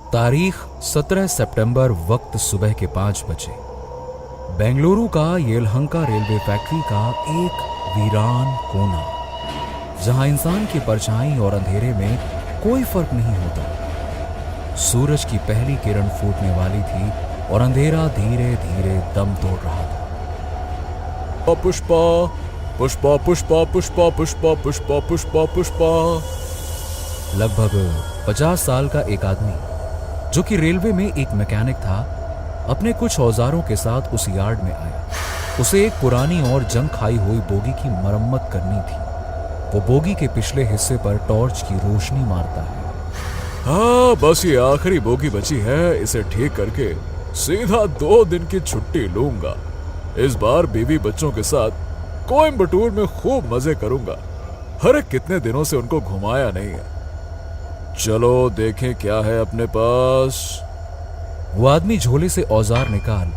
तारीख 17 सितंबर, वक्त सुबह के 5 बजे। बेंगलुरु का येलहंका रेलवे फैक्ट्री का एक वीरान कोना, जहां इंसान की परछाई और अंधेरे में कोई फर्क नहीं होता। सूरज की पहली किरण फूटने वाली थी और अंधेरा धीरे धीरे दम तोड़ रहा था। पुष्पा पुष्पा पुष्पा पुष्पा पुष्पा पुष्पा पुष्पा पुष्पा। लगभग 50 साल का एक आदमी, जो कि रेलवे में एक मैकेनिक था, अपने कुछ औजारों के साथ उस यार्ड में आया। उसे एक पुरानी और जंग खाई हुई बोगी की मरम्मत करनी थी। वो बोगी के पिछले हिस्से पर टॉर्च की रोशनी मारता है। हाँ, बस ये आखिरी बोगी बची है। इसे ठीक करके सीधा 2 दिन की छुट्टी लूंगा। इस बार बीवी बच्चों के साथ कोयम्बटूर में खूब मजे करूंगा। अरे कितने दिनों से उनको घुमाया नहीं है। चलो देखें क्या है अपने पास। वो आदमी झोले से औजार निकाल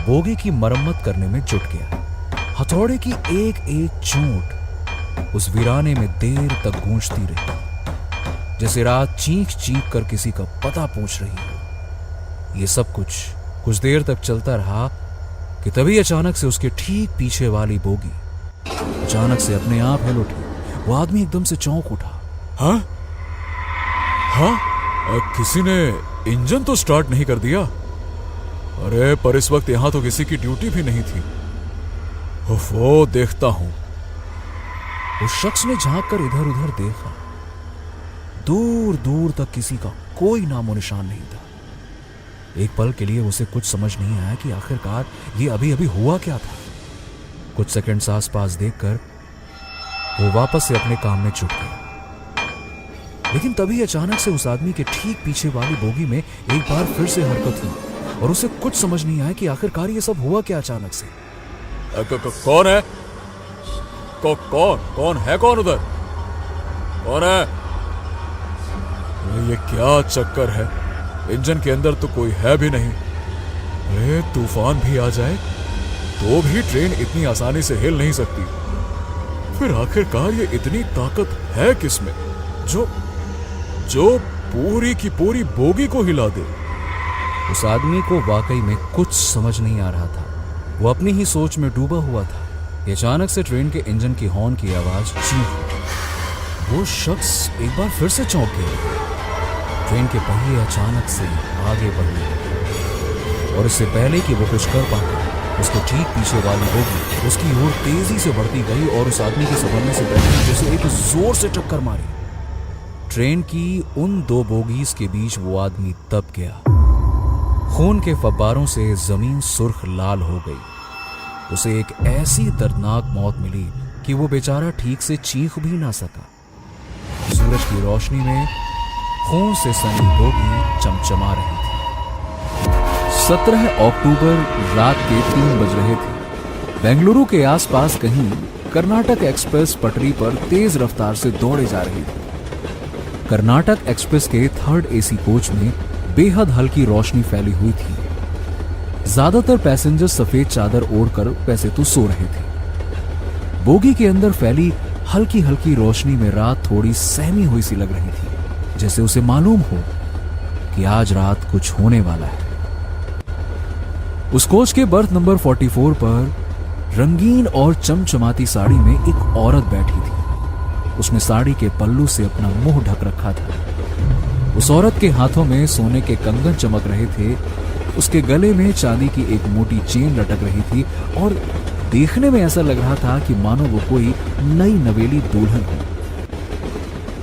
बोगी की मरम्मत करने में जुट गया। हथौड़े की एक एक चोट उस वीराने में देर तक गूंजती रही, जैसे रात चीख चीख कर किसी का पता पूछ रही हो। ये सब कुछ देर तक चलता रहा कि तभी अचानक से उसके ठीक पीछे वाली बोगी अचानक से अपने आप हिल उठी। वो आदमी एकदम से चौंक उठा। हाँ हाँ, किसी ने इंजन तो स्टार्ट नहीं कर दिया। अरे पर इस वक्त यहां तो किसी की ड्यूटी भी नहीं थी। वो देखता हूं। उस शख्स ने झांक कर इधर उधर देखा। दूर दूर तक किसी का कोई नामो निशान नहीं था। एक पल के लिए उसे कुछ समझ नहीं आया कि आखिरकार ये अभी अभी हुआ क्या था। कुछ सेकंड्स आसपास देखकर वो वापस से अपने काम में जुट गया। लेकिन तभी अचानक से उस आदमी के ठीक पीछे वाली बोगी में एक बार फिर से हरकत हुई और उसे कुछ समझ नहीं आया कि आखिरकार ये सब हुआ क्या अचानक से। कौन है? कौन है? कौन उधर? कौन है? ये क्या चक्कर है? इंजन के अंदर तो कोई है भी नहीं। अरे तूफान भी आ जाए तो भी ट्रेन इतनी आसानी से हिल नहीं सकती। फिर आखिरकार ये इतनी ताकत है किसमें जो पूरी की पूरी बोगी को हिला दे? उस आदमी को वाकई में कुछ समझ नहीं आ रहा था। वो अपनी ही सोच में डूबा हुआ था। अचानक से ट्रेन के इंजन की हॉर्न की आवाज चीख। वो शख्स एक बार फिर से चौंक गया। ट्रेन के पहिए अचानक से आगे बढ़ने और इससे पहले कि वो कुछ कर पाता, उसके ठीक पीछे वाली बोगी उसकी ओर तेजी से बढ़ती गई और उस आदमी के संभलने से पहले जैसे एक जोर से टक्कर मारी। ट्रेन की उन 2 बोगीज के बीच वो आदमी दब गया। खून के फव्वारों से जमीन सुर्ख लाल हो गई। उसे एक ऐसी दर्दनाक मौत मिली कि वो बेचारा ठीक से चीख भी ना सका। सूरज की रोशनी में खून से सनी बोगी चमचमा रही थी। 17 अक्टूबर रात के 3 बज रहे थे। बेंगलुरु के आसपास कहीं कर्नाटक एक्सप्रेस पटरी पर तेज रफ्तार से दौड़े जा रही थी। कर्नाटक एक्सप्रेस के 3rd AC कोच में बेहद हल्की रोशनी फैली हुई थी। ज्यादातर पैसेंजर सफेद चादर ओढ़कर वैसे तो सो रहे थे। बोगी के अंदर फैली हल्की हल्की रोशनी में रात थोड़ी सहमी हुई सी लग रही थी, जैसे उसे मालूम हो कि आज रात कुछ होने वाला है। उस कोच के बर्थ नंबर 44 पर रंगीन और चमचमाती साड़ी में एक औरत बैठी थी। उसने साड़ी के पल्लू से अपना मुंह ढक रखा था। उस औरत के हाथों में सोने के कंगन चमक रहे थे। उसके गले में चांदी की एक मोटी चेन लटक रही थी और देखने में ऐसा लग रहा था कि मानो वो कोई नई नवेली दुल्हन हो।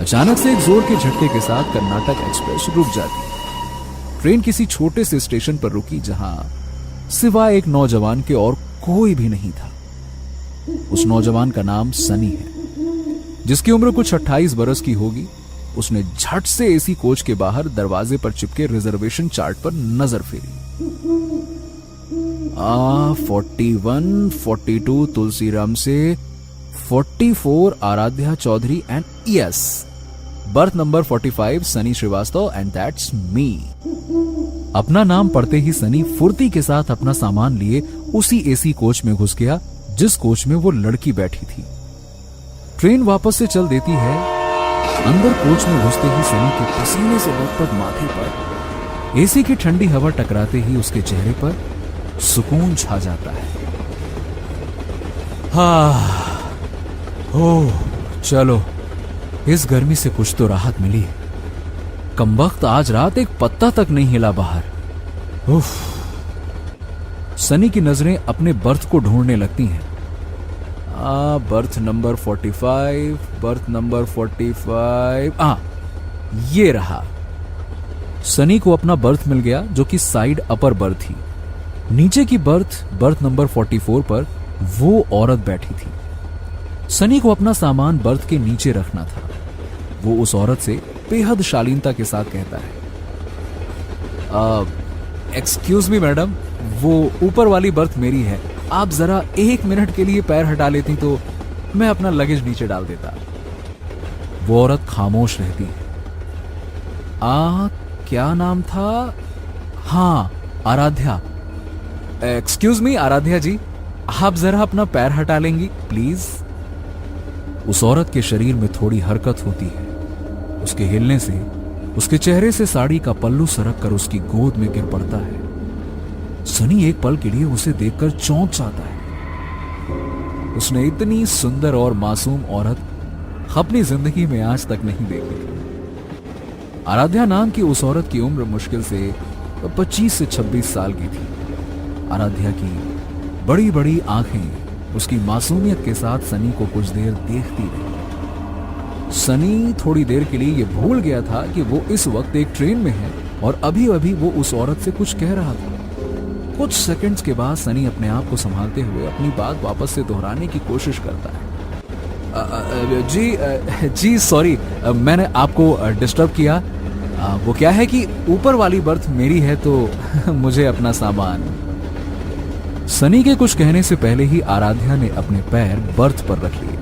अचानक से एक जोर के झटके के साथ कर्नाटक एक्सप्रेस रुक जाती। ट्रेन किसी छोटे से स्टेशन पर रुकी जहां सिवाय एक नौजवान के और कोई भी नहीं था। उस नौजवान का नाम सनी है, जिसकी उम्र कुछ 28 बरस की होगी। उसने झट से एसी कोच के बाहर दरवाजे पर चिपके रिजर्वेशन चार्ट पर नजर फेरी। 41, 42 तुलसीराम से, 44 Aaradhya Chaudhary and yes berth number 45 Sunny Srivastava and that's me. अपना नाम पढ़ते ही सनी फुर्ती के साथ अपना सामान लिए उसी एसी कोच में घुस गया जिस कोच में वो लड़की बैठी थी। ट्रेन वापस से चल देती है। अंदर कोच में घुसते ही सनी के पसीने से लथपथ माथे पर एसी की ठंडी हवा टकराते ही उसके चेहरे पर सुकून छा जाता है। ओह चलो, इस गर्मी से कुछ तो राहत मिली। कमबख्त आज रात एक पत्ता तक नहीं हिला बाहर। उफ। सनी की नजरें अपने बर्थ को ढूंढने लगती हैं। Birth number 45, birth number 45। ये रहा। सनी को अपना बर्थ मिल गया, जो कि साइड अपर बर्थ थी। नीचे की बर्थ नंबर 44 पर वो औरत बैठी थी। सनी को अपना सामान बर्थ के नीचे रखना था। वो उस औरत से बेहद शालीनता के साथ कहता है, एक्सक्यूज मी मैडम, वो ऊपर वाली बर्थ मेरी है। आप जरा 1 मिनट के लिए पैर हटा लेती तो मैं अपना लगेज नीचे डाल देता। वो औरत खामोश रहती है। क्या नाम था? हाँ, आराध्या। एक्सक्यूज मी आराध्या जी, आप जरा अपना पैर हटा लेंगी प्लीज। उस औरत के शरीर में थोड़ी हरकत होती है। उसके हिलने से उसके चेहरे से साड़ी का पल्लू सरक कर उसकी गोद में गिर पड़ता है। सनी एक पल के लिए उसे देखकर चौंक जाता है। उसने इतनी सुंदर और मासूम औरत अपनी जिंदगी में आज तक नहीं देखी थी। आराध्या नाम की उस औरत की उम्र मुश्किल से 25 से 26 साल की थी। आराध्या की बड़ी बड़ी आंखें उसकी मासूमियत के साथ सनी को कुछ देर देखती रही। सनी थोड़ी देर के लिए ये भूल गया था कि वो इस वक्त एक ट्रेन में है और अभी अभी वो उस औरत से कुछ कह रहा था। कुछ सेकंड्स के बाद सनी अपने आप को संभालते हुए अपनी बात वापस से दोहराने की कोशिश करता है। जी सॉरी, मैंने आपको डिस्टर्ब किया। वो क्या है कि ऊपर वाली बर्थ मेरी है तो मुझे अपना सामान। सनी के कुछ कहने से पहले ही आराध्या ने अपने पैर बर्थ पर रख लिए।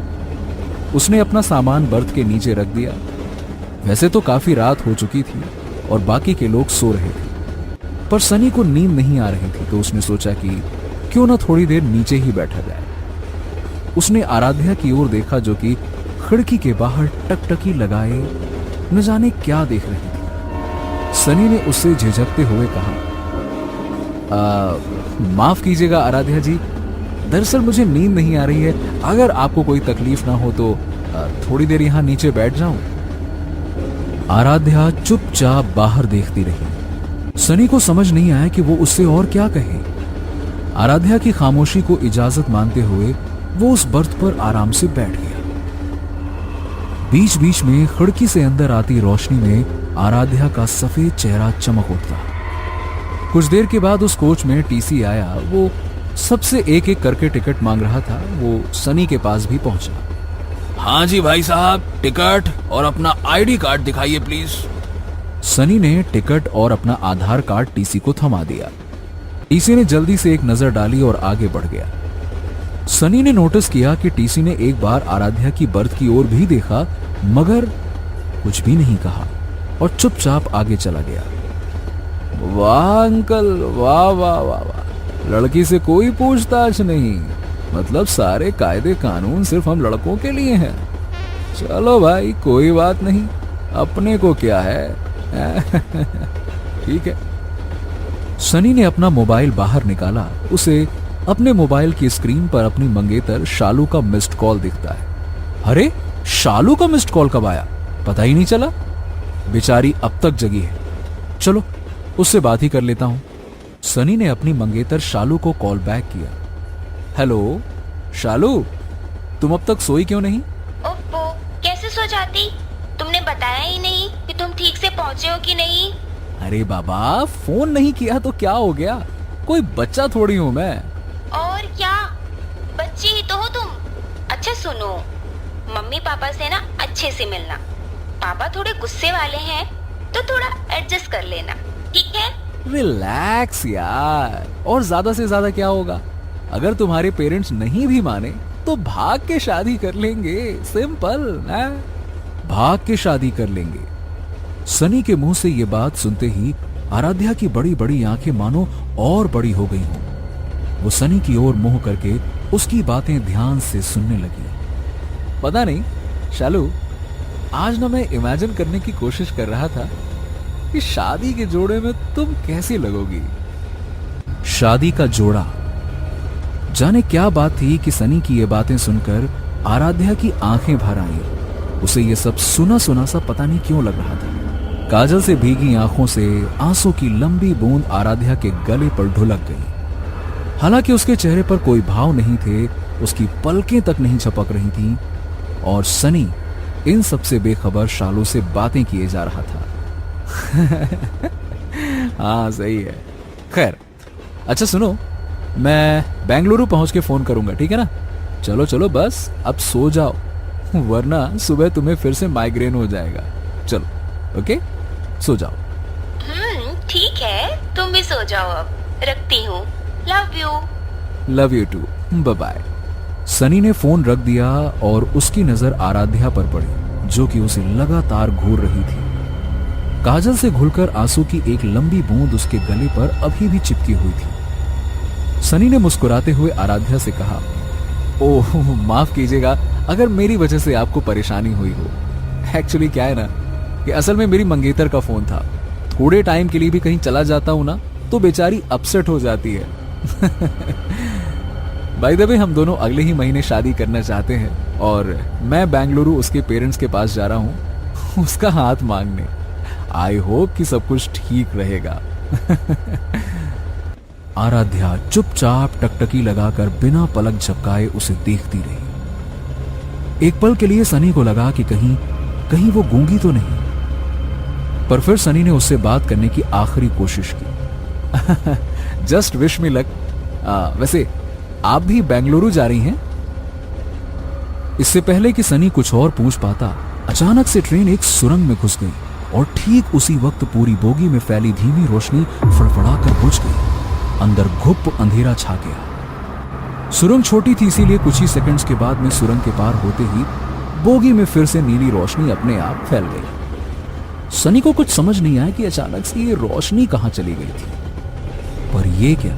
उसने अपना सामान बर्थ के नीचे रख दिया। वैसे तो काफी रात हो चुकी थी और बाकी के लोग सो रहे थे, पर सनी को नींद नहीं आ रही थी, तो उसने सोचा कि क्यों ना थोड़ी देर नीचे ही बैठा जाए। उसने आराध्या की ओर देखा, जो कि खिड़की के बाहर टकटकी लगाए न जाने क्या देख रही थी। सनी ने उससे झिझकते हुए कहा, माफ कीजिएगा आराध्या जी, दरअसल मुझे नींद नहीं आ रही है। अगर आपको कोई तकलीफ ना हो तो थोड़ी देर यहां नीचे बैठ जाऊं। आराध्या चुपचाप बाहर देखती रही। सनी को समझ नहीं आया कि वो उससे और क्या कहे। आराध्या की खामोशी को इजाजत मानते हुए वो उस बर्थ पर आराम से बैठ गया। बीच बीच में खिड़की से अंदर आती रोशनी में आराध्या का सफेद चेहरा चमक उठता। कुछ देर के बाद उस कोच में टीसी आया। वो सबसे एक एक करके टिकट मांग रहा था। वो सनी के पास भी पहुंचा। हाँ जी भाई साहब, टिकट और अपना आईडी कार्ड दिखाइए प्लीज। सनी ने टिकट और अपना आधार कार्ड टीसी को थमा दिया। टीसी ने जल्दी से एक नजर डाली और आगे बढ़ गया। सनी ने नोटिस किया कि टीसी ने एक बार आराध्या की बर्थ की ओर भी देखा, मगर कुछ भी नहीं कहा और चुपचाप आगे चला गया। वाह अंकल, वाह वाह वाह वाह, लड़की से कोई पूछताछ नहीं, मतलब सारे कायदे कानून सिर्फ हम लड़कों के लिए हैं। चलो भाई कोई बात नहीं, अपने को क्या है। ठीक है। सनी ने अपना मोबाइल बाहर निकाला। उसे अपने मोबाइल की स्क्रीन पर अपनी मंगेतर शालू का मिस्ड कॉल दिखता है। अरे शालू का मिस्ड कॉल कब आया, पता ही नहीं चला। बेचारी अब तक जगी है, चलो उससे बात ही कर लेता हूं। सनी ने अपनी मंगेतर शालू को कॉल बैक किया। हेलो शालू, तुम अब तक सोई क्यों नहीं? ओप्पो, कैसे सो जाती? तुमने बताया ही नहीं कि तुम ठीक से पहुंचे हो कि नहीं। अरे बाबा, फोन नहीं किया तो क्या हो गया, कोई बच्चा थोड़ी हूं मैं। और क्या, बच्ची ही तो हो तुम। अच्छा सुनो, मम्मी पापा से ना अच्छे से मिलना। पापा थोड़े गुस्से वाले हैं तो थोड़ा एडजस्ट कर लेना, ठीक है? रिलैक्स यार, और ज्यादा से ज्यादा क्या होगा? अगर तुम्हारे पेरेंट्स नहीं भी माने तो भाग के शादी कर लेंगे, सिंपल ना, भाग के शादी कर लेंगे। सनी के मुंह से ये बात सुनते ही आराध्या की बड़ी बड़ी आंखें मानो और बड़ी हो गई हों। वो सनी की ओर मुंह करके उसकी बातें ध्यान से सुनने लगी। पता नहीं शालू, आज ना मैं इमेजिन करने की कोशिश कर रहा था कि शादी के जोड़े में तुम कैसी लगोगी। शादी का जोड़ा। जाने क्या बात थी कि सनी की ये बातें सुनकर आराध्या की आंखें भर आई। उसे ये सब सुना सुना सा पता नहीं क्यों लग रहा था। काजल से भीगी आंखों से आंसू की लंबी बूंद आराध्या के गले पर ढुलक गई। हालांकि उसके चेहरे पर कोई भाव नहीं थे, उसकी पलकें तक नहीं झपक रही थीं और सनी इन सबसे बेखबर शालू से बातें किए जा रहा था। हाँ सही है। खैर अच्छा सुनो, मैं बेंगलुरु पहुंच के फोन करूंगा, ठीक है ना। चलो चलो बस अब सो जाओ, वरना सुबह तुम्हें फिर से माइग्रेन हो जाएगा। चलो ओके, सो जाओ। ठीक है, तुम भी सो जाओ अब। रखती हूँ। Love you too, bye bye. Sunny ने फोन रख दिया और उसकी नजर आराध्या पर पड़ी, जो कि उसे लगातार घूर रही थी। काजल से घुलकर आंसू की एक लंबी बूंद उसके गले पर अभी भी चिपकी हुई थी। सनी ने मुस्कुराते हुए आराध्या से कहा, ओह माफ कीजिएगा अगर मेरी वजह से आपको परेशानी हुई हो। एक्चुअली क्या है ना कि असल में मेरी मंगेतर का फोन था। थोड़े टाइम के लिए भी कहीं चला जाता हूं ना तो बेचारी अपसेट हो जाती है। बाय द वे हम दोनों अगले ही महीने शादी करना चाहते हैं और मैं बेंगलुरु उसके पेरेंट्स के पास जा रहा हूं उसका हाथ मांगने। आई होप कि सब कुछ ठीक रहेगा। आराध्या चुपचाप टकटकी लगाकर बिना पलक झपकाए उसे देखती रही। एक पल के लिए सनी को लगा कि कहीं वो गूंगी तो नहीं, पर फिर सनी ने उससे बात करने की आखिरी कोशिश की। Just wish me luck. वैसे आप भी बेंगलुरु जा रही हैं? इससे पहले कि सनी कुछ और पूछ पाता, अचानक से ट्रेन एक सुरंग में घुस गई और ठीक उसी वक्त पूरी बोगी में फैली धीमी रोशनी फड़फड़ाकर बुझ गई। अंदर घुप अंधेरा छा गया। सुरंग छोटी थी, इसीलिए कुछ ही सेकंड्स के बाद में सुरंग के पार होते ही बोगी में फिर से नीली रोशनी अपने आप फैल गई। सनी को कुछ समझ नहीं आया कि अचानक से ये रोशनी कहां चली गई थी। पर ये क्या,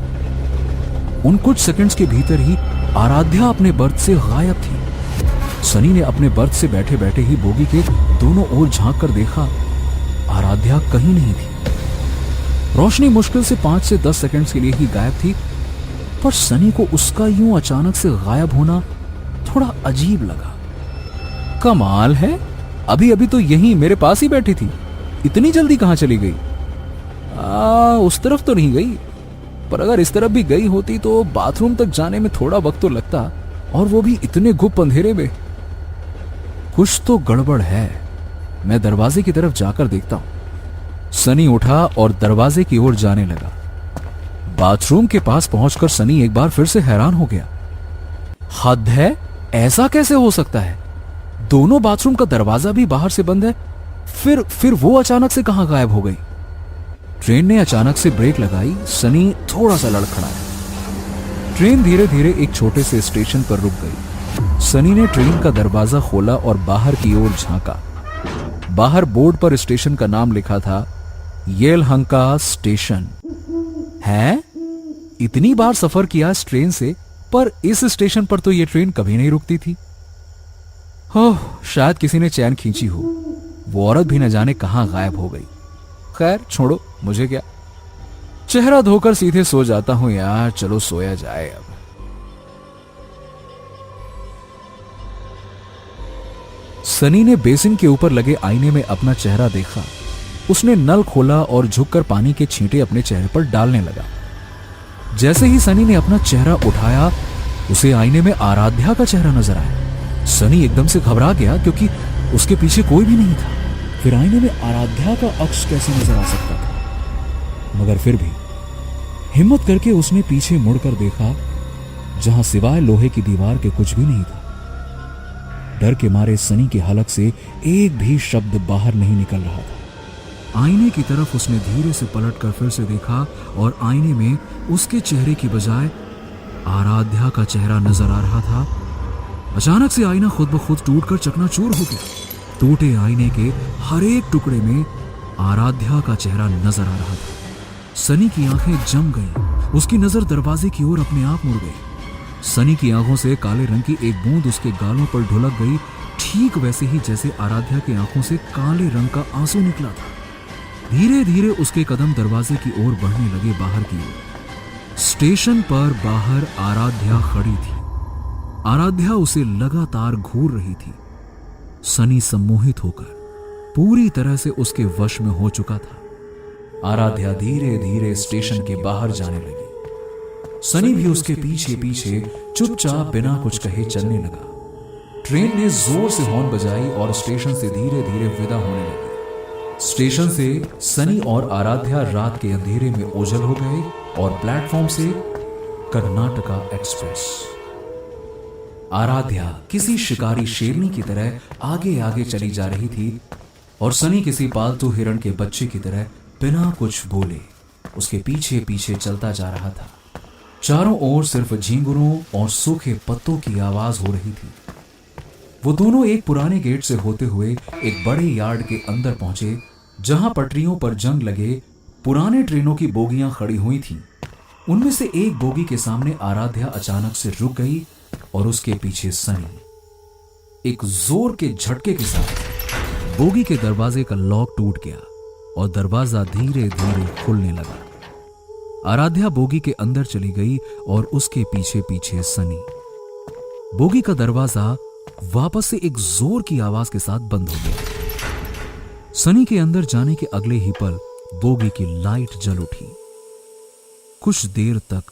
उन कुछ सेकंड्स के भीतर ही आराध्या अपने बर्थ से गायब थी। सनी ने अपने बर्थ से बैठे बैठे ही बोगी के दोनों ओर झांक कर देखा, आराध्या कहीं नहीं थी। रोशनी मुश्किल से 5 से 10 सेकंड्स के लिए ही गायब थी, पर सनी को उसका यूं अचानक से गायब होना थोड़ा अजीब लगा। कमाल है, अभी अभी तो यहीं मेरे पास ही बैठी थी, इतनी जल्दी कहां चली गई? उस तरफ तो नहीं गई, पर अगर इस तरफ भी गई होती तो बाथरूम तक जाने में थोड़ा वक्त तो लगता, और वो भी इतने गुप्त अंधेरे में। कुछ तो गड़बड़ है, मैं दरवाजे की तरफ जाकर देखता हूं। सनी उठा और दरवाजे की ओर जाने लगा। बाथरूम के पास पहुंचकर सनी एक बार फिर से हैरान हो गया। हद है, ऐसा कैसे हो सकता है? दोनों बाथरूम का दरवाजा भी बाहर से बंद है, फिर वो अचानक से कहां गायब हो गई? ट्रेन ने अचानक से ब्रेक लगाई। सनी थोड़ा सा लड़खड़ाया। ट्रेन धीरे धीरे एक छोटे से स्टेशन पर रुक गई। सनी ने ट्रेन का दरवाजा खोला और बाहर की ओर झांका। बाहर बोर्ड पर स्टेशन का नाम लिखा था, येलहंका स्टेशन। है, इतनी बार सफर किया इस ट्रेन से, पर इस स्टेशन पर तो यह ट्रेन कभी नहीं रुकती थी। शायद किसी ने चैन खींची हो, वो औरत भी न जाने कहां गायब हो गई। खैर छोड़ो, मुझे क्या, चेहरा धोकर सीधे सो जाता हूं यार। चलो सोया जाए अब। सनी ने बेसिन के ऊपर लगे आईने में अपना चेहरा देखा। उसने नल खोला और झुककर पानी के छींटे अपने चेहरे पर डालने लगा। जैसे ही सनी ने अपना चेहरा उठाया, उसे आईने में आराध्या का चेहरा नजर आया। सनी एकदम से घबरा गया क्योंकि उसके पीछे कोई भी नहीं था। फिर आईने में आराध्या का अक्स कैसे नजर आ सकता था? मगर फिर भी हिम्मत करके उसने पीछे मुड़कर देखा, जहां सिवाय लोहे की दीवार के कुछ भी नहीं था। डर के मारे सनी के हलक से एक भी शब्द बाहर नहीं निकल रहा था। आईने की तरफ उसने धीरे से पलटकर फिर से देखा और आईने में उसके चेहरे की बजाय आराध्या का चेहरा नजर आ रहा था। अचानक से आईना खुद ब खुद टूटकर चकनाचूर हो गया। टूटे आईने के हर एक टुकड़े में आराध्या का चेहरा नजर आ रहा था। सनी की आंखें जम गईं। उसकी नजर दरवाजे की ओर अपने आप मुड़ गई। सनी की आंखों से काले रंग की एक बूंद उसके गालों पर ढुलक गई, ठीक वैसे ही जैसे आराध्या की आंखों से काले रंग का आंसू निकला था। धीरे धीरे उसके कदम दरवाजे की ओर बढ़ने लगे बाहर की ओर। स्टेशन पर बाहर आराध्या खड़ी थी। आराध्या उसे लगातार घूर रही थी। सनी सम्मोहित होकर पूरी तरह से उसके वश में हो चुका था। आराध्या धीरे धीरे स्टेशन के बाहर जाने लगी। सनी भी उसके पीछे पीछे चुपचाप बिना कुछ कहे चलने लगा। ट्रेन ने जोर से हॉर्न बजाई और स्टेशन से धीरे धीरे विदा होने लगी। स्टेशन से सनी और आराध्या रात के अंधेरे में ओझल हो गए और प्लेटफॉर्म से कर्नाटका एक्सप्रेस। आराध्या किसी शिकारी शेरनी की तरह आगे आगे चली जा रही थी और सनी किसी पालतू हिरण के बच्चे की तरह बिना कुछ बोले उसके पीछे पीछे चलता जा रहा था। चारों ओर सिर्फ झींगुरों और सूखे पत्तों की आवाज हो रही थी। वो दोनों एक पुराने गेट से होते हुए एक बड़े यार्ड के अंदर पहुंचे, जहां पटरियों पर जंग लगे पुराने ट्रेनों की बोगियां खड़ी हुई थीं। उनमें से एक बोगी के सामने आराध्या अचानक से रुक गई और उसके पीछे सनी। एक जोर के झटके के साथ बोगी के दरवाजे का लॉक टूट गया और दरवाजा धीरे धीरे खुलने लगा। आराध्या बोगी के अंदर चली गई और उसके पीछे पीछे सनी। बोगी का दरवाजा वापस से एक जोर की आवाज के साथ बंद हो गया। सनी के अंदर जाने के अगले ही पल बोगी की लाइट जल उठी। कुछ देर तक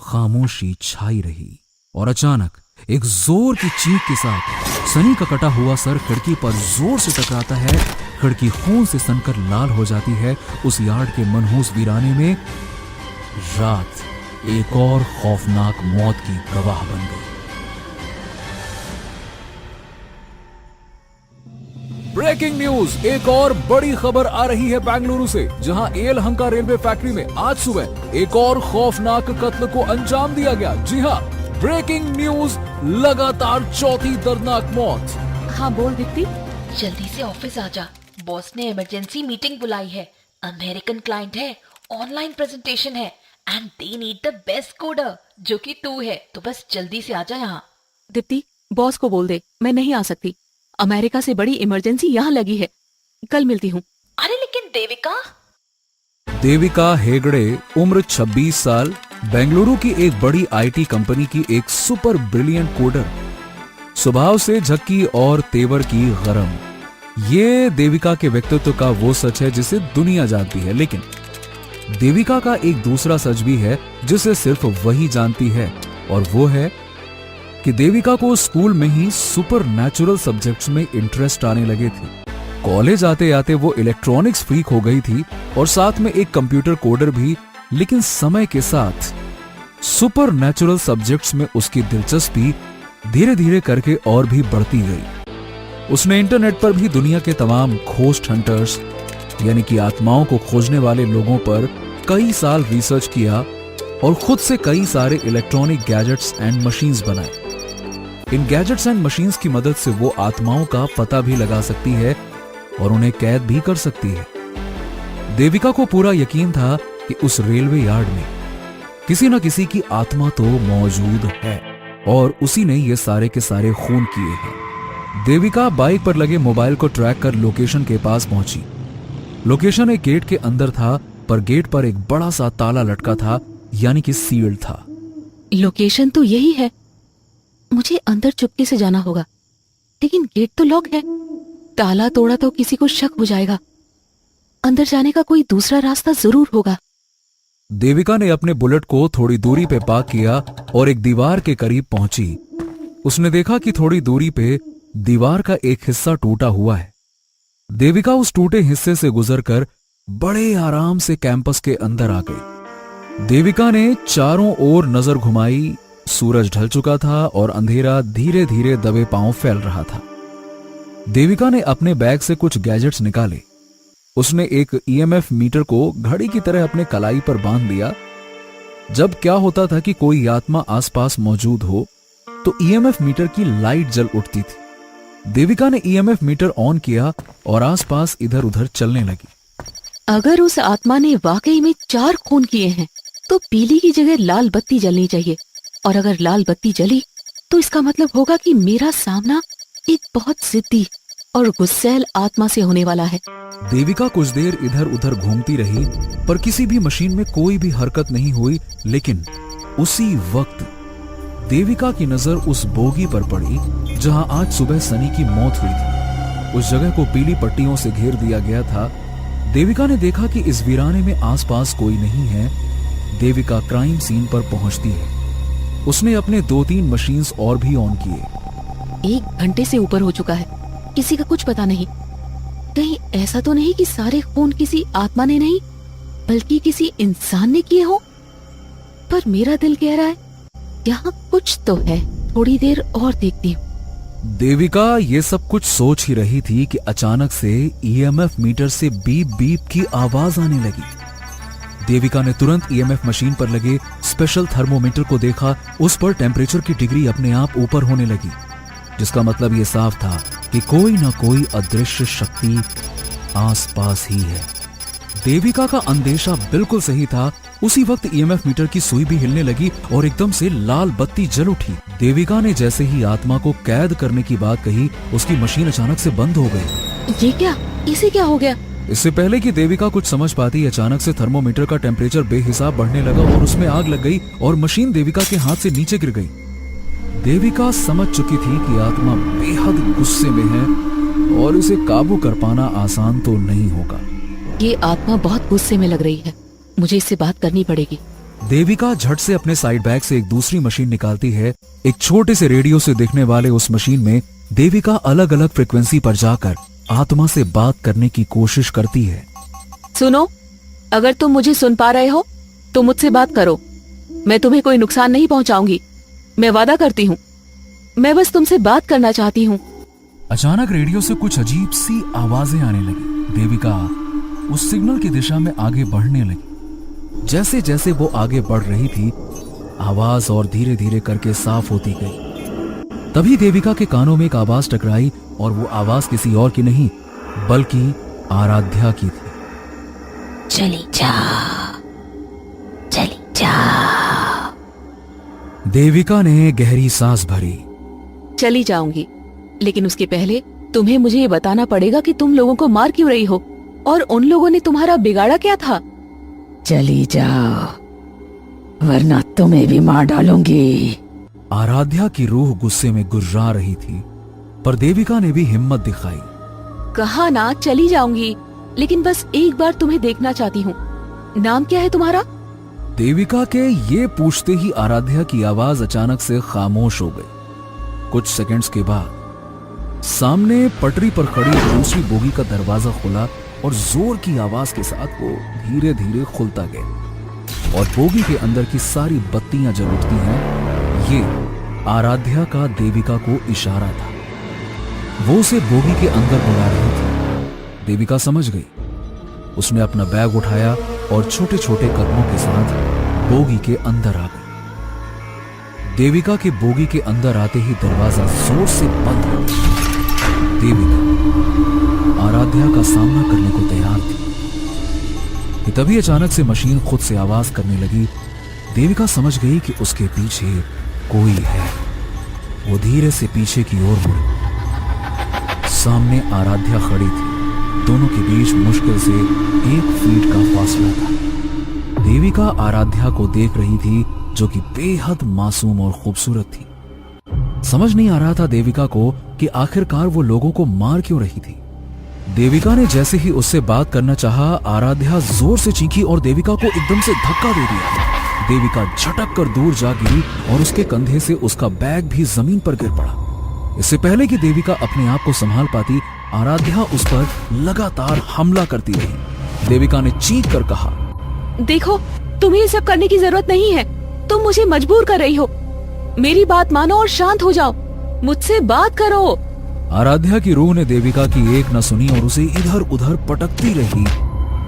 खामोशी छाई रही और अचानक एक जोर की चीख के साथ सनी का कटा हुआ सर खिड़की पर जोर से टकराता है। खिड़की खून से सनकर लाल हो जाती है। उस यार्ड के मनहूस वीराने में रात एक और खौफनाक मौत की गवाह बन गई। ब्रेकिंग न्यूज, एक और बड़ी खबर आ रही है बेंगलुरु से, जहां येलहंका रेलवे फैक्ट्री में आज सुबह एक और खौफनाक कत्ल को अंजाम दिया गया। जी हां, ब्रेकिंग न्यूज, लगातार चौथी दर्दनाक मौत। हाँ बोल दीप्ति। जल्दी से ऑफिस आ जा, बॉस ने इमरजेंसी मीटिंग बुलाई है। अमेरिकन क्लाइंट है, ऑनलाइन प्रेजेंटेशन है and they need the best coder, जो कि तू है। तो बस जल्दी से आ जा यहाँ। दीप्ति, बॉस को बोल दे मैं नहीं आ सकती। अमेरिका से बड़ी इमरजेंसी यहाँ लगी है। कल मिलती हूँ। अरे लेकिन देविका। देविका हेगड़े, उम्र 26 साल, बेंगलुरु की एक बड़ी आईटी कंपनी की एक सुपर ब्रिलियंट कोडर, स्वभाव से झक्की और तेवर की गरम। ये देविका के व्यक्तित्व का वो सच है जिसे दुनिया जानती है, लेकिन देविका का एक दूसरा सच भी है जिसे सिर्फ वही जानती है, और वो है कि देविका को स्कूल में ही सुपर नेचुरल सब्जेक्ट्स में इंटरेस्ट आने लगे थे। कॉलेज आते आते वो इलेक्ट्रॉनिक्स फ्रीक हो गई थी और साथ में एक कंप्यूटर कोडर भी, लेकिन समय के साथ सुपर नेचुरल सब्जेक्ट्स में उसकी दिलचस्पी धीरे धीरे करके और भी बढ़ती गई। उसने इंटरनेट पर भी दुनिया के तमाम घोस्ट हंटर्स यानी कि आत्माओं को खोजने वाले लोगों पर कई साल रिसर्च किया और खुद से कई सारे इलेक्ट्रॉनिक गैजेट्स एंड मशीन्स बनाए। इन गैजेट्स एंड मशीन्स की मदद से वो आत्माओं का पता भी लगा सकती है और उन्हें कैद भी कर सकती है। देविका को पूरा यकीन था कि उस रेलवे यार्ड में किसी न किसी की आत्मा तो मौजूद है और उसी ने ये सारे के सारे खून किए हैं। देविका बाइक पर लगे मोबाइल को ट्रैक कर लोकेशन के पास पहुंची। लोकेशन एक गेट के अंदर था, पर गेट पर एक बड़ा सा ताला लटका था, यानी कि सील्ड था। लोकेशन तो यही है, मुझे अंदर चुपके से जाना होगा, लेकिन गेट तो लॉक है। ताला तोड़ा तो किसी को शक हो जाएगा। अंदर जाने का कोई दूसरा रास्ता जरूर होगा। देविका ने अपने बुलेट को थोड़ी दूरी पे पार्क किया और एक दीवार के करीब पहुंची। उसने देखा कि थोड़ी दूरी पे दीवार का एक हिस्सा टूटा हुआ है। देविका उस टूटे हिस्से से गुजरकर बड़े आराम से कैंपस के अंदर आ गई। देविका ने चारों ओर नजर घुमाई। सूरज ढल चुका था और अंधेरा धीरे धीरे दबे पांव फैल रहा था। देविका ने अपने बैग से कुछ गैजेट्स निकाले। उसने एक ईएमएफ मीटर को घड़ी की तरह अपने कलाई पर बांध दिया। जब क्या होता था कि कोई आत्मा आसपास मौजूद हो तो ईएमएफ मीटर की लाइट जल उठती थी। देविका ने ईएमएफ मीटर ऑन किया और आसपास इधर उधर चलने लगी। अगर उस आत्मा ने वाकई में 4 खून किए हैं तो पीली की जगह लाल बत्ती जलनी चाहिए, और अगर लाल बत्ती जली तो इसका मतलब होगा कि मेरा सामना एक बहुत जिद्दी और गुस्सैल आत्मा से होने वाला है। देविका कुछ देर इधर उधर घूमती रही, पर किसी भी मशीन में कोई भी हरकत नहीं हुई। लेकिन उसी वक्त देविका की नजर उस बोगी पर पड़ी जहां आज सुबह सनी की मौत हुई थी। उस जगह को पीली पट्टियों से घेर दिया गया था। देविका ने देखा कि इस वीराने में आसपास कोई नहीं है। देविका क्राइम सीन पर पहुंचती है। उसने अपने 2-3 मशीन्स और भी ऑन किए। 1 घंटे से ऊपर हो चुका है, किसी का कुछ पता नहीं। कहीं ऐसा तो नहीं कि सारे खून किसी आत्मा ने नहीं बल्कि किसी इंसान ने किए हो। पर मेरा दिल कह रहा है यहाँ कुछ तो है, थोड़ी देर और देखती हूँ। देविका ये सब कुछ सोच ही रही थी कि अचानक से ईएमएफ मीटर से बीप बीप की आवाज आने लगी। देविका ने तुरंत ईएमएफ मशीन पर लगे स्पेशल थर्मोमीटर को देखा। उस पर टेम्परेचर की डिग्री अपने आप ऊपर होने लगी, जिसका मतलब ये साफ था कि कोई ना कोई अदृश्य शक्ति आसपास ही है। देविका का अंदेशा बिल्कुल सही था। उसी वक्त ईएमएफ मीटर की सुई भी हिलने लगी और एकदम से लाल बत्ती जल उठी। देविका ने जैसे ही आत्मा को कैद करने की बात कही, उसकी मशीन अचानक से बंद हो गई। ये क्या, इसे क्या हो गया? इससे पहले कि देविका कुछ समझ पाती, अचानक से थर्मोमीटर का टेम्परेचर बेहिसाब बढ़ने लगा और उसमें आग लग गई और मशीन देविका के हाथ से नीचे गिर गई। देविका समझ चुकी थी कि आत्मा बेहद गुस्से में है और इसे काबू कर पाना आसान तो नहीं होगा। ये आत्मा बहुत गुस्से में लग रही है, मुझे इससे बात करनी पड़ेगी। देविका झट से अपने साइड बैग से एक दूसरी मशीन निकालती है। एक छोटे से रेडियो से दिखने वाले उस मशीन में देविका अलग अलग फ्रिक्वेंसी पर जाकर आत्मा से बात करने की कोशिश करती है। सुनो, अगर तुम मुझे सुन पा रहे हो तो मुझसे बात करो। मैं तुम्हें कोई नुकसान नहीं पहुंचाऊंगी, मैं वादा करती हूँ। मैं बस तुमसे बात करना चाहती हूँ। अचानक रेडियो से कुछ अजीब सी आवाजें आने लगी। देविका उस सिग्नल की दिशा में आगे बढ़ने लगी। जैसे जैसे वो आगे बढ़ रही थी, आवाज और धीरे धीरे करके साफ होती गई। तभी देविका के कानों में एक आवाज टकराई और वो आवाज किसी और की नहीं बल्कि आराध्या की थी। चली जा, चली जा। देविका ने गहरी सांस भरी। चली जाऊंगी, लेकिन उसके पहले तुम्हें मुझे ये बताना पड़ेगा कि तुम लोगों को मार क्यों रही हो और उन लोगों ने तुम्हारा बिगाड़ा क्या था। चली जाओ, वरना तुम्हें भी मार डालूंगी। आराध्या की रूह गुस्से में गुर्रा रही थी, पर देविका ने भी हिम्मत दिखाई। कहा ना चली जाऊंगी, लेकिन बस एक बार तुम्हें देखना चाहती हूँ। नाम क्या है तुम्हारा? देविका के ये पूछते ही आराध्या की आवाज अचानक से खामोश हो गई। कुछ सेकंड्स के बाद सामने पटरी पर खड़ी दूसरी बोगी का दरवाजा खुला और जोर की आवाज के साथ वो धीरे धीरे खुलता गया और बोगी के अंदर की सारी बत्तियां जल उठती हैं। ये आराध्या का देविका को इशारा था। वो उसे बोगी के अंदर बुला रही थी। देविका समझ गई। उसने अपना बैग उठाया और छोटे छोटे कदमों के साथ बोगी के अंदर आ गई। देविका के बोगी के अंदर आते ही दरवाजा जोर से बंद हो गया। देविका आराध्या का सामना करने को तैयार थी कि तभी अचानक से मशीन खुद से आवाज करने लगी। देविका समझ गई कि उसके पीछे कोई है। वो धीरे से पीछे की ओर मुड़ी। सामने आराध्या खड़ी थी। दोनों के बीच मुश्किल से 1 फीट का फासला था। देविका आराध्या को देख रही थी, जो कि बेहद मासूम और खूबसूरत थी। समझ नहीं आ रहा था देविका को कि आखिरकार वो लोगों को मार क्यों रही थी। देविका ने जैसे ही उससे बात करना चाहा, आराध्या जोर से चीखी और देविका को एकदम से धक्का दे दिया। देविका झटक कर दूर जा गिरी और उसके कंधे से उसका बैग भी जमीन पर गिर पड़ा। इससे पहले कि देविका अपने आप को संभाल पाती, आराध्या उस पर लगातार हमला करती रही। देविका ने चीख कर कहा, देखो, तुम्हें ये सब करने की जरूरत नहीं है। तुम मुझे मजबूर कर रही हो। मेरी बात मानो और शांत हो जाओ। मुझसे बात करो। आराध्या की रूह ने देविका की एक न सुनी और उसे इधर उधर पटकती रही।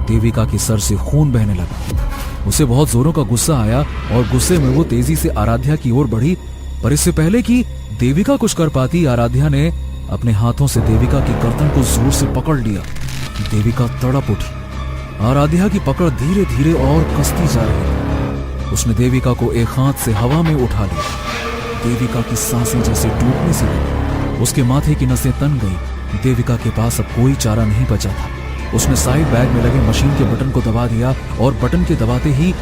देविका के सर से खून बहने लगा। उसे बहुत जोरों का गुस्सा आया और गुस्से में वो तेजी से आराध्या की ओर बढ़ी, पर इससे पहले कि देविका कुछ कर पाती, आराध्या ने अपने हाथों से देविका की गर्दन को जोर से पकड़ लिया। देविका तड़प उठी। आराध्या की पकड़ धीरे धीरे और कसती जा रही। उसने देविका को एक हाथ से हवा में उठा लिया। देविका की सांसें जैसे टूटने से लगी। उसके माथे की नसें तन गई देविका के पास अब कोई चारा नहीं बचा था। उसने साइड बैग में लगे मशीन के बटन को दबा दिया और बटन के दबाते ही एक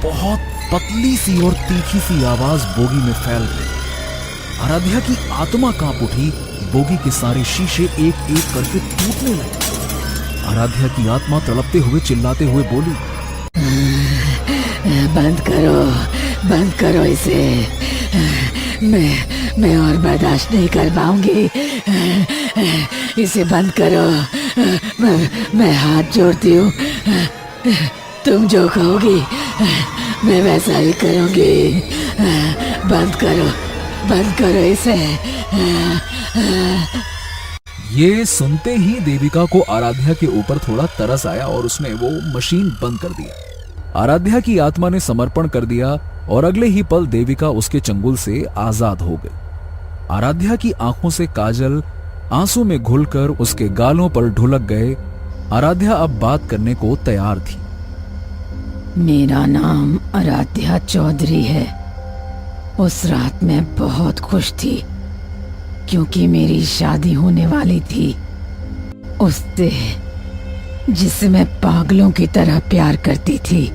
बहुत पतली सी और तीखी सी आवाज बोगी में फैल गई। आराध्या की आत्मा कांप उठी। बोगी के सारे शीशे एक एक करके टूटने लगे। आराध्या की आत्मा तड़पते हुए चिल्लाते हुए बोली, बंद करो इसे। मैं और बर्दाश्त नहीं कर पाऊंगी। इसे बंद करो। मैं हाथ जोड़ती हूँ। तुम जो कहोगी मैं वैसा ही करूंगी। बंद करो इसे। ये सुनते ही देविका को आराध्या के ऊपर थोड़ा तरस आया और उसने वो मशीन बंद कर दिया। आराध्या की आत्मा ने समर्पण कर दिया और अगले ही पल देविका उसके चंगुल से आजाद हो गई। आराध्या की आंखों से काजल आंसू में घुलकर उसके गालों पर ढुलक गए। आराध्या अब बात करने को तैयार थी। मेरा नाम आराध्या चौधरी है। उस रात मैं बहुत खुश थी क्योंकि मेरी शादी होने वाली थी उससे, जिससे मैं पागलों की तरह प्यार करती थी।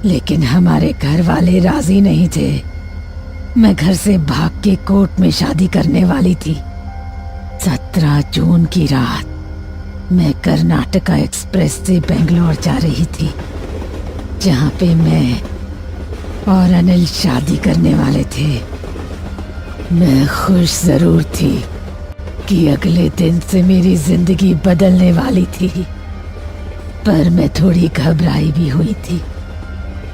लेकिन हमारे घर वाले राजी नहीं थे। मैं घर से भाग के कोर्ट में शादी करने वाली थी। 17 जून की रात मैं कर्नाटका एक्सप्रेस से बेंगलोर जा रही थी, जहां पे मैं और अनिल शादी करने वाले थे। मैं खुश जरूर थी कि अगले दिन से मेरी जिंदगी बदलने वाली थी, पर मैं थोड़ी घबराई भी हुई थी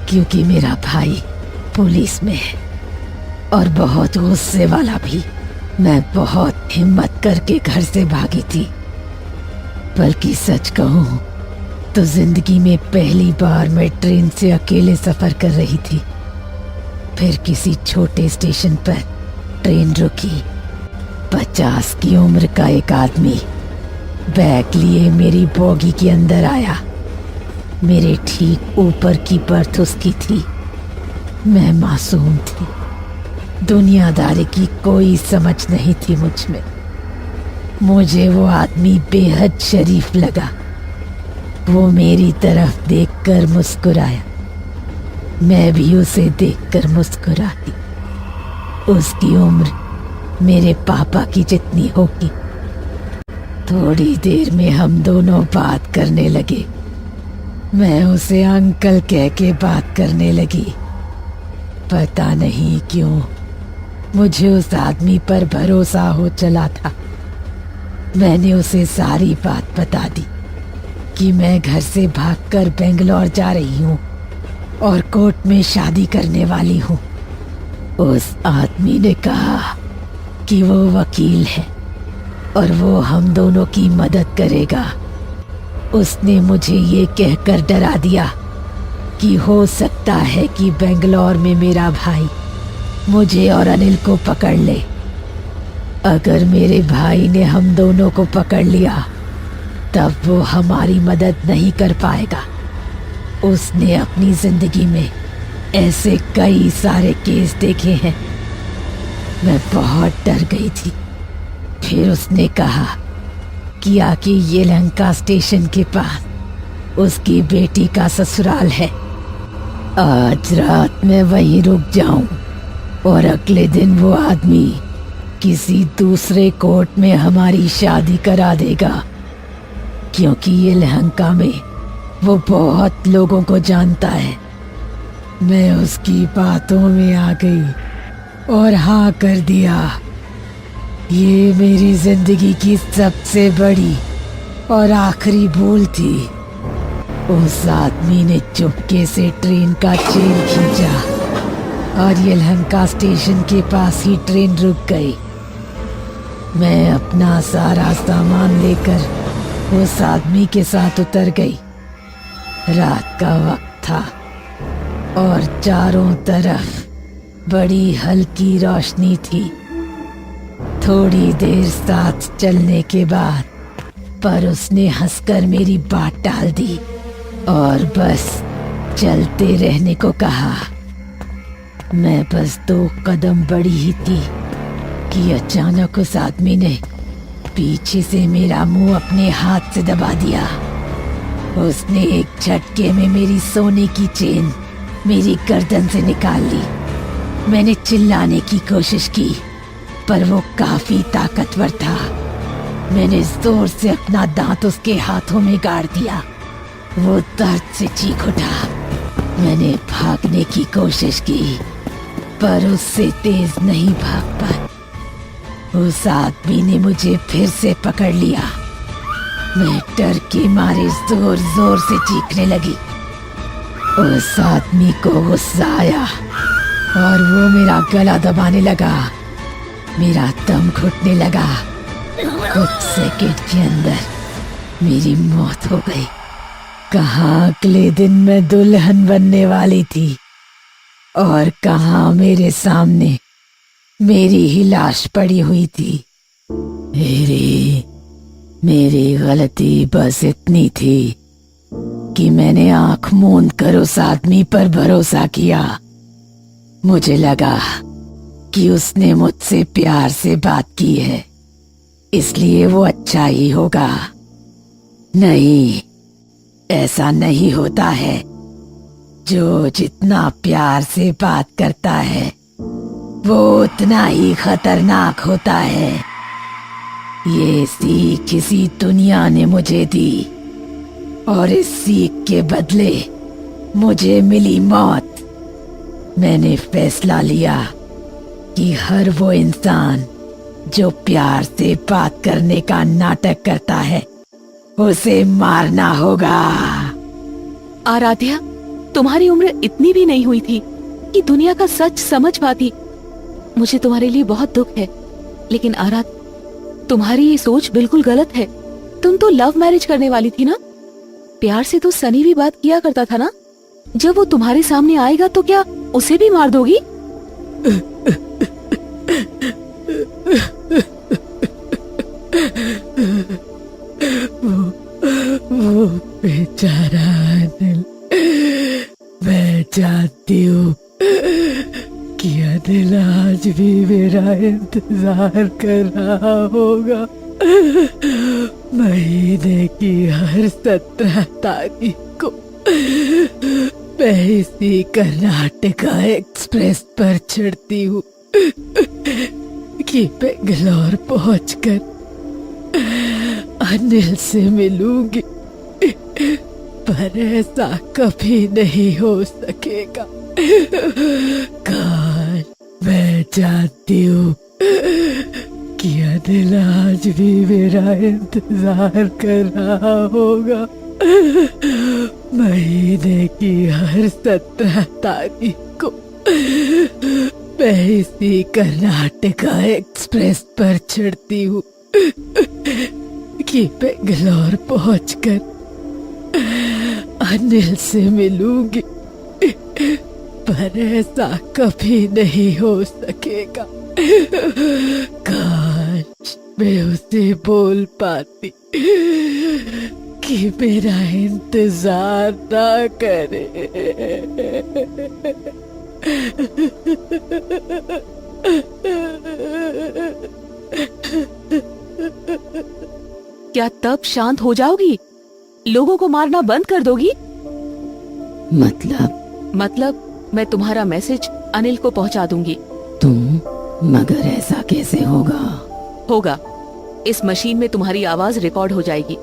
क्योंकि मेरा भाई पुलिस में है और बहुत गुस्से वाला भी। मैं बहुत हिम्मत करके घर से भागी थी। बल्कि सच कहूं तो जिंदगी में पहली बार मैं ट्रेन से अकेले सफर कर रही थी। फिर किसी छोटे स्टेशन पर ट्रेन रुकी। 50 की उम्र का एक आदमी बैग लिए मेरी बोगी के अंदर आया। मेरे ठीक ऊपर की बर्थ उसकी थी। मैं मासूम थी। दुनियादारी की कोई समझ नहीं थी मुझ में। मुझे वो आदमी बेहद शरीफ लगा। वो मेरी तरफ देखकर मुस्कुराया। मैं भी उसे देखकर मुस्कुराई। उसकी उम्र मेरे पापा की जितनी होगी। थोड़ी देर में हम दोनों बात करने लगे। मैं उसे अंकल कह के बात करने लगी। पता नहीं क्यों मुझे उस आदमी पर भरोसा हो चला था। मैंने उसे सारी बात बता दी कि मैं घर से भागकर बेंगलोर जा रही हूँ और कोर्ट में शादी करने वाली हूँ। उस आदमी ने कहा कि वो वकील है और वो हम दोनों की मदद करेगा। उसने मुझे ये कहकर डरा दिया कि हो सकता है कि बेंगलोर में मेरा भाई मुझे और अनिल को पकड़ ले। अगर मेरे भाई ने हम दोनों को पकड़ लिया तब वो हमारी मदद नहीं कर पाएगा। उसने अपनी जिंदगी में ऐसे कई सारे केस देखे हैं। मैं बहुत डर गई थी। फिर उसने कहा कि आके येलहंका स्टेशन के पास उसकी बेटी का ससुराल है। आज रात मैं वहीं रुक जाऊं और अगले दिन वो आदमी किसी दूसरे कोर्ट में हमारी शादी करा देगा, क्योंकि येलहंका में वो बहुत लोगों को जानता है। मैं उसकी बातों में आ गई और हाँ कर दिया। ये मेरी जिंदगी की सबसे बड़ी और आखिरी भूल थी। उस आदमी ने चुपके से ट्रेन का चेन खींचा और येलहंका स्टेशन के पास ही ट्रेन रुक गई। मैं अपना सारा सामान लेकर उस आदमी के साथ उतर गई। रात का वक्त था और चारों तरफ बड़ी हल्की रोशनी थी। थोड़ी देर साथ चलने के बाद पर उसने हंसकर मेरी बात टाल दी और बस चलते रहने को कहा। मैं बस 2 कदम बढ़ी ही थी कि अचानक उस आदमी ने पीछे से मेरा मुंह अपने हाथ से दबा दिया। उसने एक झटके में मेरी सोने की चेन मेरी गर्दन से निकाल ली। मैंने चिल्लाने की कोशिश की, पर वो काफी ताकतवर था। मैंने जोर से अपना दांत उसके हाथों में गाड़ दिया। वो दर्द से चीख उठा। मैंने भागने की कोशिश की, पर उससे तेज नहीं भाग पाई। उस आदमी ने मुझे फिर से पकड़ लिया। मैं डर के मारे जोर जोर से चीखने लगी। उस आदमी को गुस्सा आया और वो मेरा गला दबाने लगा। मेरा दम घुटने लगा। कुछ सेकंड के अंदर मेरी मौत हो गई। कहाँ अगले दिन मैं दुल्हन बनने वाली थी और कहाँ मेरे सामने मेरी ही लाश पड़ी हुई थी। मेरी गलती बस इतनी थी कि मैंने आंख मूंद कर उस आदमी पर भरोसा किया। मुझे लगा कि उसने मुझसे प्यार से बात की है, इसलिए वो अच्छा ही होगा। नहीं, ऐसा नहीं होता है। जो जितना प्यार से बात करता है वो उतना ही खतरनाक होता है। ये सीख इसी दुनिया ने मुझे दी और इस सीख के बदले मुझे मिली मौत। मैंने फैसला लिया कि हर वो इंसान जो प्यार से बात करने का नाटक करता है उसे मारना होगा। आराध्या, तुम्हारी उम्र इतनी भी नहीं हुई थी कि दुनिया का सच समझ पाती। मुझे तुम्हारे लिए बहुत दुख है, लेकिन आराध, तुम्हारी ये सोच बिल्कुल गलत है। तुम तो लव मैरिज करने वाली थी ना। प्यार से तो सनी भी बात किया करता था ना। जब वो तुम्हारे सामने आएगा तो क्या उसे भी मार दोगी? वो बेचारा अनिल, मैं जानती हूँ कि अनिल आज भी मेरा इंतजार कर रहा होगा। महीने की हर 17 तारीख को मैं इसी कर्नाटका एक्सप्रेस पर चढ़ती हूँ कि बेंगलोर पहुंचकर अनिल से मिलूंगी, पर ऐसा कभी नहीं हो सकेगा। काश मैं जानती हूँ कि अनिल आज भी मेरा इंतजार कर रहा होगा। महीने की हर 17 तारीख को मैं इसी कर्नाटका एक्सप्रेस पर चढ़ती हूँ कि बेंगलोर पहुंचकर अनिल से मिलूंगी, पर ऐसा कभी नहीं हो सकेगा। काश मैं उसे बोल पाती कि मेरा इंतजार ना करे। क्या तब शांत हो जाओगी? लोगों को मारना बंद कर दोगी? मतलब मैं तुम्हारा मैसेज अनिल को पहुंचा दूंगी। तुम? मगर ऐसा कैसे होगा? इस मशीन में तुम्हारी आवाज रिकॉर्ड हो जाएगी,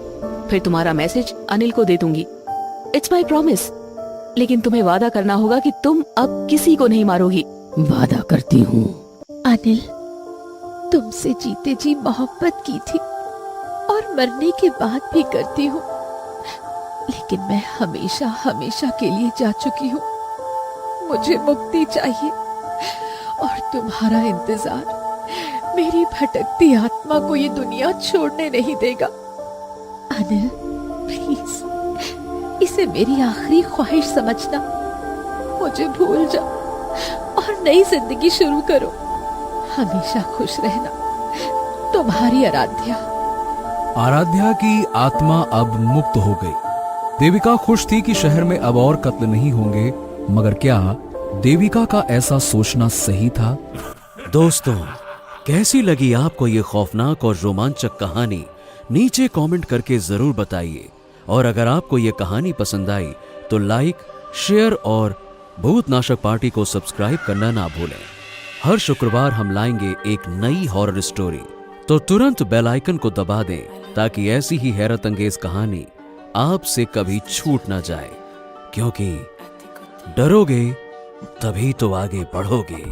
फिर तुम्हारा मैसेज अनिल को दे दूंगी। It's my promise. लेकिन तुम्हें वादा करना होगा कि तुम अब किसी को नहीं मारोगी। वादा करती हूँ। अनिल, तुमसे जीते जी मोहब्बत की थी और मरने के बाद भी करती हूँ, लेकिन मैं हमेशा हमेशा के लिए जा चुकी हूँ। मुझे मुक्ति चाहिए और तुम्हारा इंतजार मेरी भटकती आत्मा को ये दुनिया छोड़ने नहीं देगा। अनिल, प्लीज इसे मेरी आखिरी ख्वाहिश समझना। मुझे भूल जाओ और नई जिंदगी शुरू करो। हमेशा खुश रहना। तुम्हारी आराध्या। आराध्या की आत्मा अब मुक्त हो गई। देविका खुश थी कि शहर में अब और कत्ल नहीं होंगे, मगर क्या देविका का ऐसा सोचना सही था? दोस्तों, कैसी लगी आपको ये खौफनाक और रोमांचक कहानी नीचे कमेंट करके जरूर बताइए। और अगर आपको ये कहानी पसंद आई तो लाइक, शेयर और भूतनाशक पार्टी को सब्सक्राइब करना ना भूलें। हर शुक्रवार हम लाएंगे एक नई हॉरर स्टोरी, तो तुरंत बेल आइकन को दबा दें ताकि ऐसी ही हैरत अंगेज कहानी आपसे कभी छूट ना जाए, क्योंकि डरोगे तभी तो आगे बढ़ोगे।